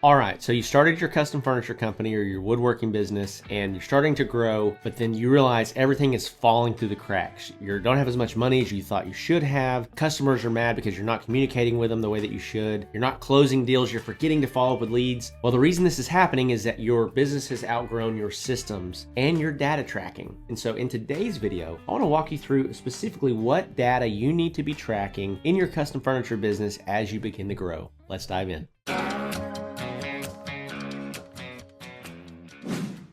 All right, so you started your custom furniture company or your woodworking business and you're starting to grow, but then you realize everything is falling through the cracks. You don't have as much money as you thought you should have. Customers are mad because you're not communicating with them the way that you should. You're not closing deals, you're forgetting to follow up with leads. Well, the reason this is happening is that your business has outgrown your systems and your data tracking. And so in today's video, I want to walk you through specifically what data you need to be tracking in your custom furniture business as you begin to grow. Let's dive in.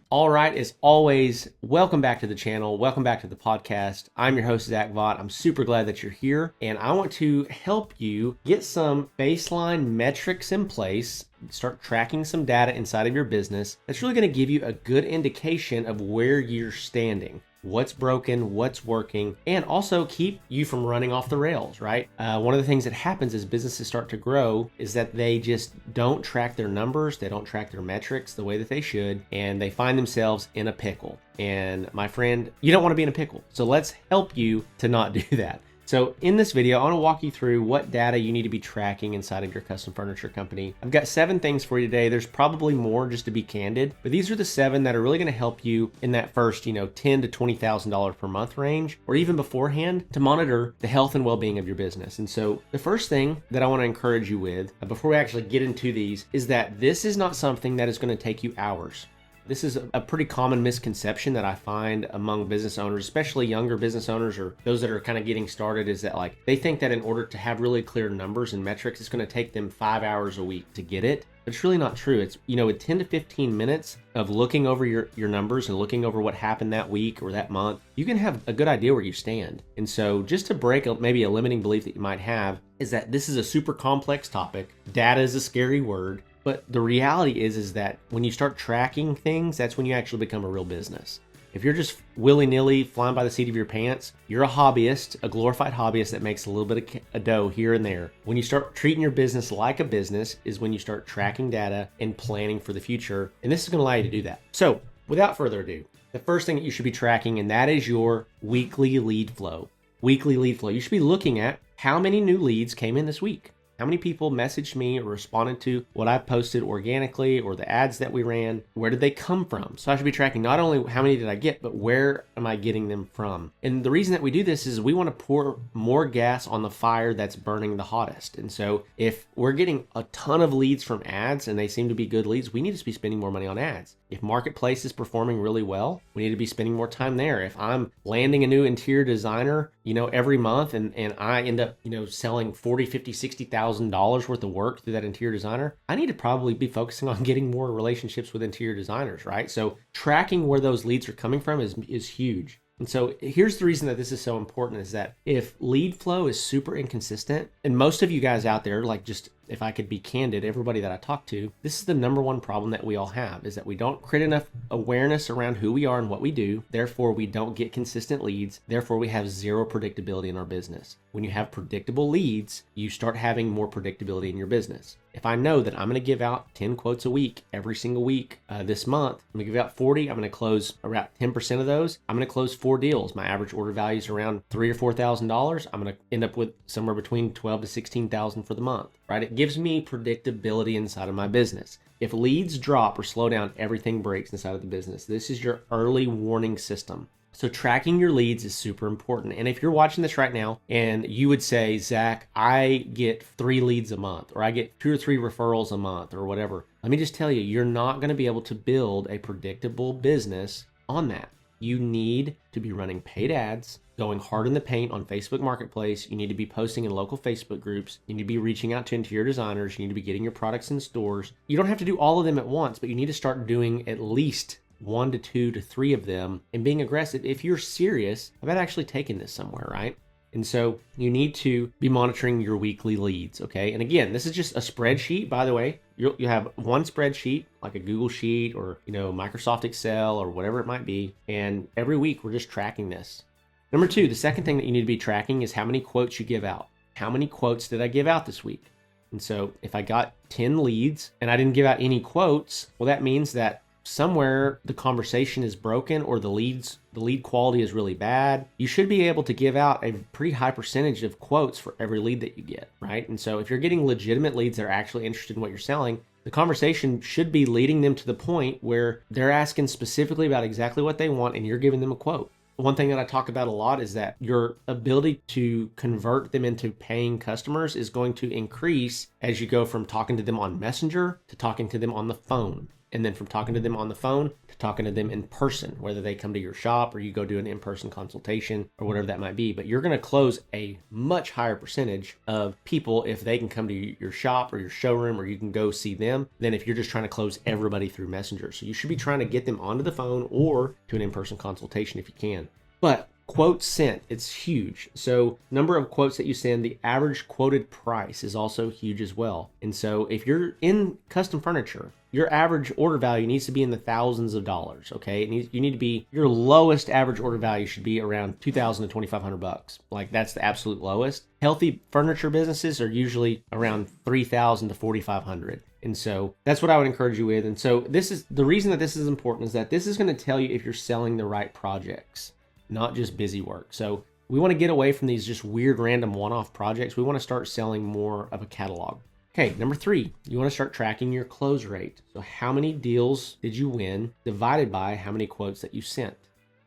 All right, as always, welcome back to the channel. Welcome back to the podcast. I'm your host, Zach Vaught. I'm super glad that you're here, and I want to help you get some baseline metrics in place, start tracking some data inside of your business that's really going to give you a good indication of where you're standing. What's broken, what's working, and also keep you from running off the rails, right? One of the things that happens as businesses start to grow is that they just don't track their numbers, they don't track their metrics the way that they should, and they find themselves in a pickle. And my friend, you don't want to be in a pickle. So let's help you to not do that. So in this video, I want to walk you through what data you need to be tracking inside of your custom furniture company. I've got 7 things for you today. There's probably more, just to be candid, but these are the 7 that are really going to help you in that first, $10,000 to $20,000 per month range, or even beforehand, to monitor the health and well-being of your business. And so the first thing that I want to encourage you with, before we actually get into these, is that this is not something that is going to take you hours. This is a pretty common misconception that I find among business owners, especially younger business owners or those that are kind of getting started, is that they think that in order to have really clear numbers and metrics, it's going to take them 5 hours a week to get it. But it's really not true. It's, with 10 to 15 minutes of looking over your numbers and looking over what happened that week or that month, you can have a good idea where you stand. And so just to break maybe a limiting belief that you might have is that this is a super complex topic. Data is a scary word. But the reality is that when you start tracking things, that's when you actually become a real business. If you're just willy-nilly flying by the seat of your pants, you're a hobbyist, a glorified hobbyist that makes a little bit of dough here and there. When you start treating your business like a business is when you start tracking data and planning for the future. And this is going to allow you to do that. So without further ado, the first thing that you should be tracking, and that is your weekly lead flow. Weekly lead flow. You should be looking at how many new leads came in this week. How many people messaged me or responded to what I posted organically or the ads that we ran? Where did they come from? So I should be tracking not only how many did I get, but where am I getting them from? And the reason that we do this is we want to pour more gas on the fire that's burning the hottest. And so if we're getting a ton of leads from ads and they seem to be good leads, we need to be spending more money on ads. If Marketplace is performing really well, we need to be spending more time there. If I'm landing a new interior designer, every month and I end up, selling $40,000, $50,000, $60,000 worth of work through that interior designer, I need to probably be focusing on getting more relationships with interior designers, right? So tracking where those leads are coming from is huge. And so here's the reason that this is so important is that if lead flow is super inconsistent, and most of you guys out there, just if I could be candid, everybody that I talk to, this is the number one problem that we all have, is that we don't create enough awareness around who we are and what we do. Therefore, we don't get consistent leads. Therefore, we have zero predictability in our business. When you have predictable leads, you start having more predictability in your business. If I know that I'm going to give out 10 quotes a week, every single week this month, I'm going to give out 40, I'm going to close around 10% of those. I'm going to close 4 deals. My average order value is around $3,000 or $4,000. I'm going to end up with somewhere between $12,000 to $16,000 for the month, right? It gives me predictability inside of my business. If leads drop or slow down, everything breaks inside of the business. This is your early warning system. So tracking your leads is super important. And if you're watching this right now and you would say, Zach, I get 3 leads a month, or I get 2 or 3 referrals a month, or whatever, let me just tell you, you're not going to be able to build a predictable business on that. You need to be running paid ads, going hard in the paint on Facebook Marketplace. You need to be posting in local Facebook groups. You need to be reaching out to interior designers. You need to be getting your products in stores. You don't have to do all of them at once, but you need to start doing at least 1 to 2 to 3 of them and being aggressive if you're serious about actually taking this somewhere, right? And so you need to be monitoring your weekly leads, okay? And again, this is just a spreadsheet, by the way. You have one spreadsheet, like a Google Sheet or, Microsoft Excel or whatever it might be. And every week we're just tracking this. Number 2, the second thing that you need to be tracking is how many quotes you give out. How many quotes did I give out this week? And so if I got 10 leads and I didn't give out any quotes, well, that means that somewhere the conversation is broken or the lead quality is really bad. You should be able to give out a pretty high percentage of quotes for every lead that you get, right? And so if you're getting legitimate leads that are actually interested in what you're selling, The conversation should be leading them to the point where they're asking specifically about exactly what they want and you're giving them a quote. One thing that I talk about a lot is that your ability to convert them into paying customers is going to increase as you go from talking to them on Messenger to talking to them on the phone. And then from talking to them on the phone to talking to them in person, whether they come to your shop or you go do an in-person consultation or whatever that might be. But you're going to close a much higher percentage of people if they can come to your shop or your showroom or you can go see them than if you're just trying to close everybody through Messenger. So you should be trying to get them onto the phone or to an in-person consultation if you can. But quotes sent, it's huge. So number of quotes that you send, the average quoted price is also huge as well. And so if you're in custom furniture, your average order value needs to be in the thousands of dollars, okay? You need to be, your lowest average order value should be around $2,000 to $2,500. Like that's the absolute lowest. Healthy furniture businesses are usually around $3,000 to $4,500. And so that's what I would encourage you with. And so this is, the reason that this is important is that this is going to tell you if you're selling the right projects, not just busy work. So we want to get away from these just weird random one-off projects. We want to start selling more of a catalog. Okay, number 3, you want to start tracking your close rate. So how many deals did you win divided by how many quotes that you sent?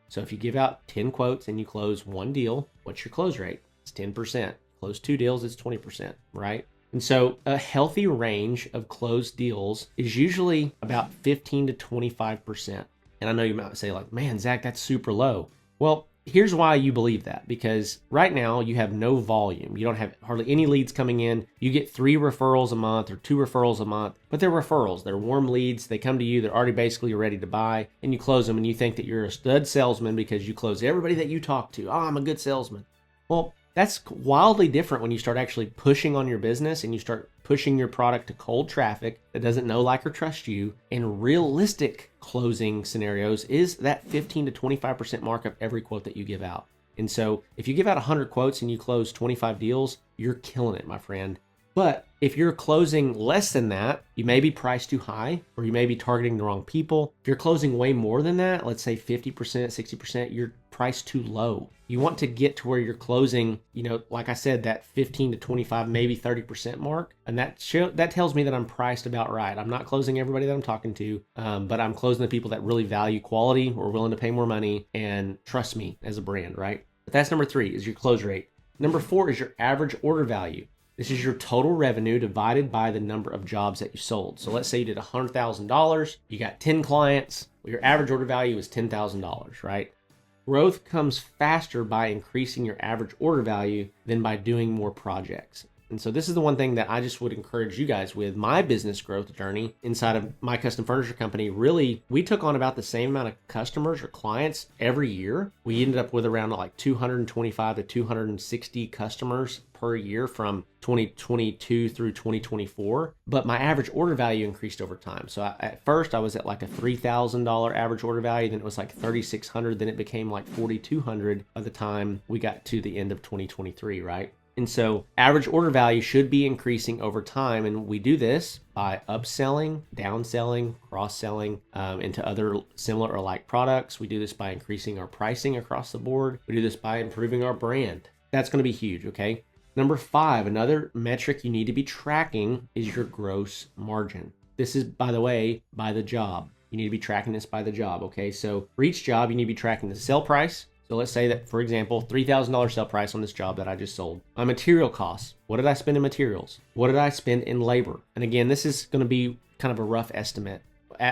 So if you give out 10 quotes and you close 1 deal, what's your close rate? It's 10%. Close 2 deals, it's 20%, right? And so a healthy range of closed deals is usually about 15 to 25%. And I know you might say like, man, Zach, that's super low. Well, here's why you believe that, because right now you have no volume. You don't have hardly any leads coming in. You get 3 referrals a month or 2 referrals a month, but they're referrals. They're warm leads. They come to you. They're already basically ready to buy, and you close them and you think that you're a stud salesman because you close everybody that you talk to. Oh, I'm a good salesman. Well, that's wildly different when you start actually pushing on your business and you start pushing your product to cold traffic that doesn't know, like, or trust you. And realistic closing scenarios is that 15 to 25% mark of every quote that you give out. And so if you give out 100 quotes and you close 25 deals, you're killing it, my friend. But if you're closing less than that, you may be priced too high or you may be targeting the wrong people. If you're closing way more than that, let's say 50%, 60%, you're priced too low. You want to get to where you're closing, like I said, that 15 to 25, maybe 30% mark. And that tells me that I'm priced about right. I'm not closing everybody that I'm talking to, but I'm closing the people that really value quality or willing to pay more money and trust me as a brand, right? But that's number 3 is your close rate. Number 4 is your average order value. This is your total revenue divided by the number of jobs that you sold. So let's say you did $100,000, you got 10 clients, well, your average order value is $10,000, right? Growth comes faster by increasing your average order value than by doing more projects. And so this is the one thing that I just would encourage you guys with. My business growth journey inside of my custom furniture company, really, we took on about the same amount of customers or clients every year. We ended up with around like 225 to 260 customers per year from 2022 through 2024. But my average order value increased over time. So at first I was at like a $3,000 average order value. Then it was like $3,600. Then it became like $4,200 by the time we got to the end of 2023, right? And so average order value should be increasing over time. And we do this by upselling, downselling, cross-selling into other similar or like products. We do this by increasing our pricing across the board. We do this by improving our brand. That's going to be huge, okay? Number 5, another metric you need to be tracking is your gross margin. This is, by the way, by the job. You need to be tracking this by the job, okay? So for each job, you need to be tracking the sale price. So let's say that, for example, $3,000 sale price on this job that I just sold. My material costs. What did I spend in materials? What did I spend in labor? And again, this is going to be kind of a rough estimate.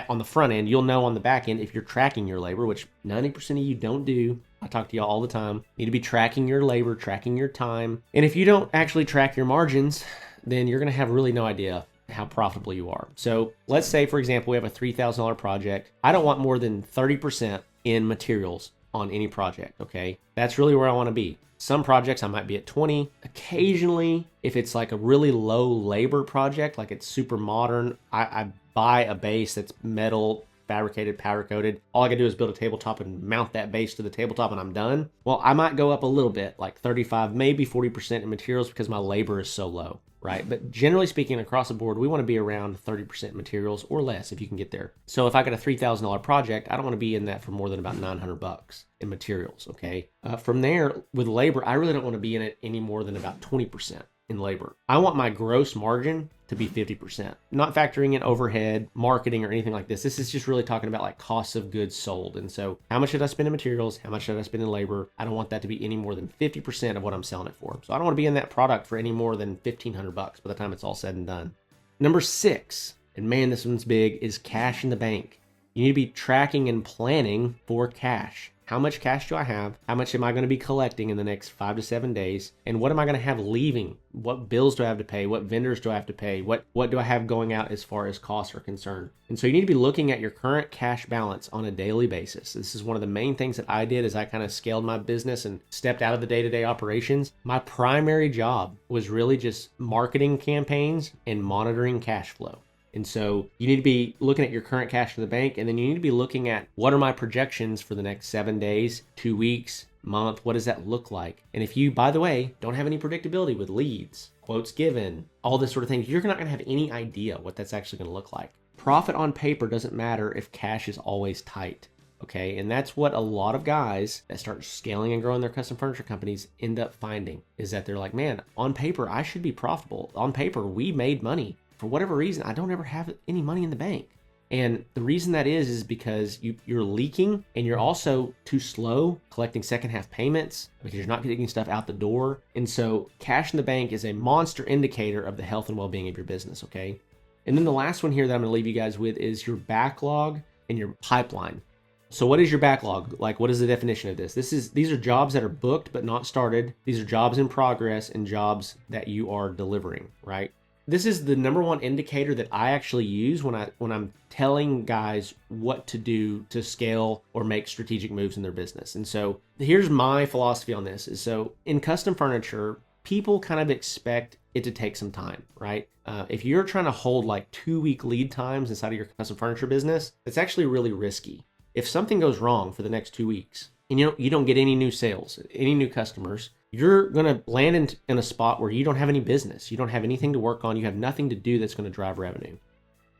On the front end, you'll know on the back end if you're tracking your labor, which 90% of you don't do. I talk to y'all all the time. You need to be tracking your labor, tracking your time. And if you don't actually track your margins, then you're going to have really no idea how profitable you are. So let's say, for example, we have a $3,000 project. I don't want more than 30% in materials on any project, okay? That's really where I want to be. Some projects I might be at 20. Occasionally, if it's like a really low labor project, like it's super modern, I buy a base that's metal, fabricated, powder coated. All I gotta do is build a tabletop and mount that base to the tabletop and I'm done. Well, I might go up a little bit, like 35, maybe 40% in materials because my labor is so low, right? But generally speaking, across the board, we want to be around 30% materials or less if you can get there. So if I got a $3,000 project, I don't want to be in that for more than about $900 in materials, okay? From there, with labor, I really don't want to be in it any more than about 20%. in labor. I want my gross margin to be 50%, not factoring in overhead, marketing, or anything like this. This is just really talking about like costs of goods sold. And so how much should I spend in materials? How much should I spend in labor? I don't want that to be any more than 50% of what I'm selling it for. So I don't want to be in that product for any more than $1,500 by the time it's all said and done. Number 6, and man, this one's big, is cash in the bank. You need to be tracking and planning for cash. How much cash do I have? How much am I going to be collecting in the next 5 to 7 days? And what am I going to have leaving? What bills do I have to pay? What vendors do I have to pay? What do I have going out as far as costs are concerned? And so you need to be looking at your current cash balance on a daily basis. This is one of the main things that I did as I kind of scaled my business and stepped out of the day-to-day operations. My primary job was really just marketing campaigns and monitoring cash flow. And so you need to be looking at your current cash in the bank, and then you need to be looking at what are my projections for the next 7 days, 2 weeks, month, what does that look like? And if you, by the way, don't have any predictability with leads, quotes given, all this sort of thing, you're not going to have any idea what that's actually going to look like. Profit on paper doesn't matter if cash is always tight. Okay, and that's what a lot of guys that start scaling and growing their custom furniture companies end up finding, is that they're like, man, on paper, I should be profitable. On paper, we made money. For whatever reason, I don't ever have any money in the bank. And the reason that is because you're leaking, and you're also too slow collecting second half payments because you're not getting stuff out the door. And so cash in the bank is a monster indicator of the health and well-being of your business, okay? And then the last one here that I'm gonna leave you guys with is your backlog and your pipeline. So what is your backlog? Like, what is the definition of this? These are jobs that are booked but not started. These are jobs in progress and jobs that you are delivering, right? This is the number one indicator that I actually use when I'm telling guys what to do to scale or make strategic moves in their business. And so here's my philosophy on this is, so in custom furniture, people kind of expect it to take some time, right? If you're trying to hold like 2-week lead times inside of your custom furniture business, it's actually really risky. If something goes wrong for the next 2 weeks and you don't get any new sales, any new customers, you're going to land in a spot where you don't have any business. You don't have anything to work on. You have nothing to do that's going to drive revenue.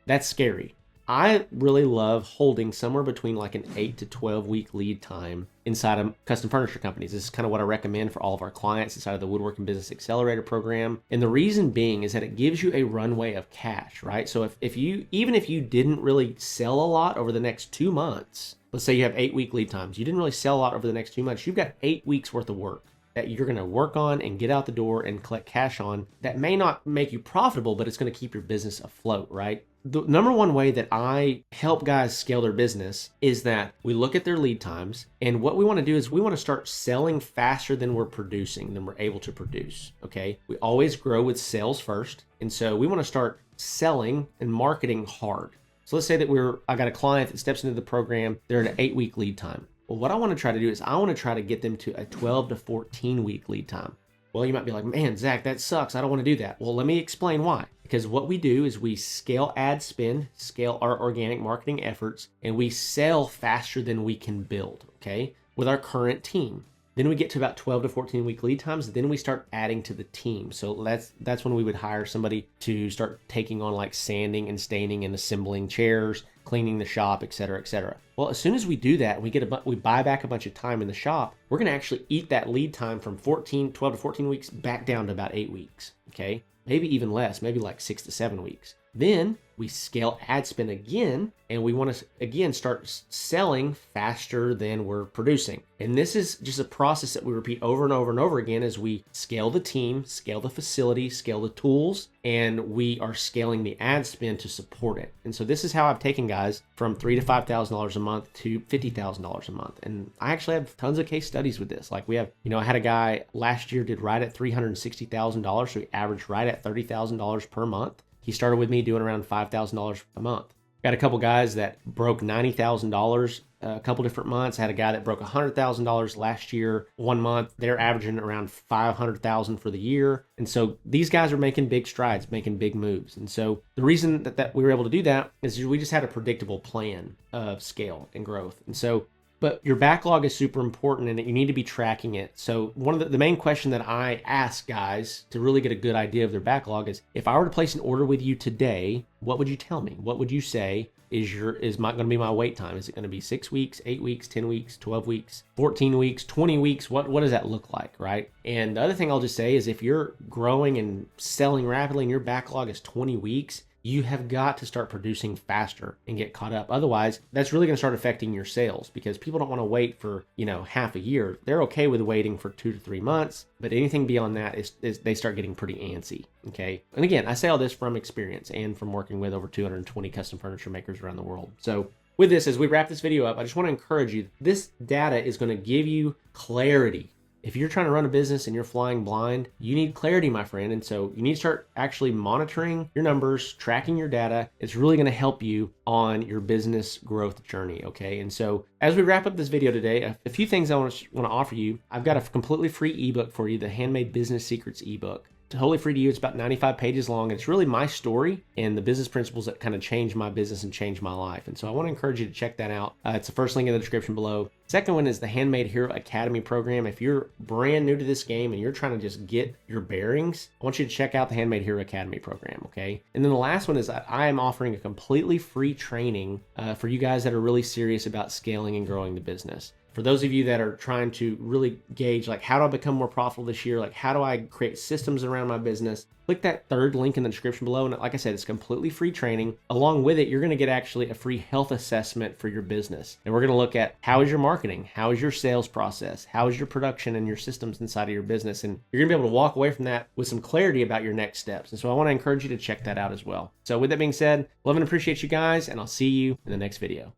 That's scary. I really love holding somewhere between like an 8 to 12 week lead time inside of custom furniture companies. This is kind of what I recommend for all of our clients inside of the Woodworking Business Accelerator program. And the reason being is that it gives you a runway of cash, right? So even if you didn't really sell a lot over the next 2 months, let's say you have 8-week lead times, you didn't really sell a lot over the next 2 months, you've got 8 weeks worth of work that you're going to work on and get out the door and collect cash on that may not make you profitable, but it's going to keep your business afloat, right? The number one way that I help guys scale their business is that we look at their lead times, and what we want to do is we want to start selling faster than we're producing, than we're able to produce, okay? We always grow with sales first, and so we want to start selling and marketing hard. So let's say that I got a client that steps into the program, they're at an 8-week lead time. Well, what I want to try to do is I want to try to get them to a 12 to 14 week lead time. Well, you might be like, man, Zach, that sucks. I don't want to do that. Well, let me explain why. Because what we do is we scale ad spend, scale our organic marketing efforts, and we sell faster than we can build, okay, with our current team. Then we get to about 12 to 14 week lead times. Then we start adding to the team. So that's when we would hire somebody to start taking on like sanding and staining and assembling chairs, cleaning the shop, et cetera, et cetera. Well, as soon as we do that, we buy back a bunch of time in the shop, we're going to actually eat that lead time from 12 to 14 weeks back down to about 8 weeks, okay? Maybe even less, maybe like 6 to 7 weeks. Then we scale ad spend again, and we want to again start selling faster than we're producing. And this is just a process that we repeat over and over and over again as we scale the team, scale the facility, scale the tools, and we are scaling the ad spend to support it. And so this is how I've taken guys from $3,000 to $5,000 a month to $50,000 a month. And I actually have tons of case studies with this. Like we have, I had a guy last year did right at $360,000, so he averaged right at $30,000 per month. He started with me doing around $5,000 a month. Got a couple guys that broke $90,000 a couple different months. I had a guy that broke $100,000 last year, 1 month. They're averaging around $500,000 for the year. And so these guys are making big strides, making big moves. And so the reason that we were able to do that is we just had a predictable plan of scale and growth. And so But your backlog is super important and you need to be tracking it. So one of the main question that I ask guys to really get a good idea of their backlog is, if I were to place an order with you today, what would you tell me? What would you say is going to be my wait time? Is it going to be 6 weeks, 8 weeks, 10 weeks, 12 weeks, 14 weeks, 20 weeks? What does that look like, right? And the other thing I'll just say is, if you're growing and selling rapidly and your backlog is 20 weeks, you have got to start producing faster and get caught up. Otherwise, that's really going to start affecting your sales, because people don't want to wait for, half a year. They're okay with waiting for 2 to 3 months, but anything beyond that is they start getting pretty antsy. Okay. And again, I say all this from experience and from working with over 220 custom furniture makers around the world. So with this, as we wrap this video up, I just want to encourage you, this data is going to give you clarity. If you're trying to run a business and you're flying blind, you need clarity, my friend. And so you need to start actually monitoring your numbers, tracking your data. It's really going to help you on your business growth journey. Okay. And so as we wrap up this video today, a few things I want to offer you. I've got a completely free ebook for you, the Handmade Business Secrets ebook. Totally free to you. It's about 95 pages long. It's really my story and the business principles that kind of changed my business and changed my life. And so I want to encourage you to check that out. It's the first link in the description below. Second one is the Handmade Hero Academy program. If you're brand new to this game and you're trying to just get your bearings, I want you to check out the Handmade Hero Academy program, okay? And then the last one is that I am offering a completely free training for you guys that are really serious about scaling and growing the business. For those of you that are trying to really gauge, like, how do I become more profitable this year? Like, how do I create systems around my business? Click that third link in the description below. And like I said, it's completely free training. Along with it, you're going to get actually a free health assessment for your business. And we're going to look at, how is your marketing? How is your sales process? How is your production and your systems inside of your business? And you're going to be able to walk away from that with some clarity about your next steps. And so I want to encourage you to check that out as well. So with that being said, love and appreciate you guys, and I'll see you in the next video.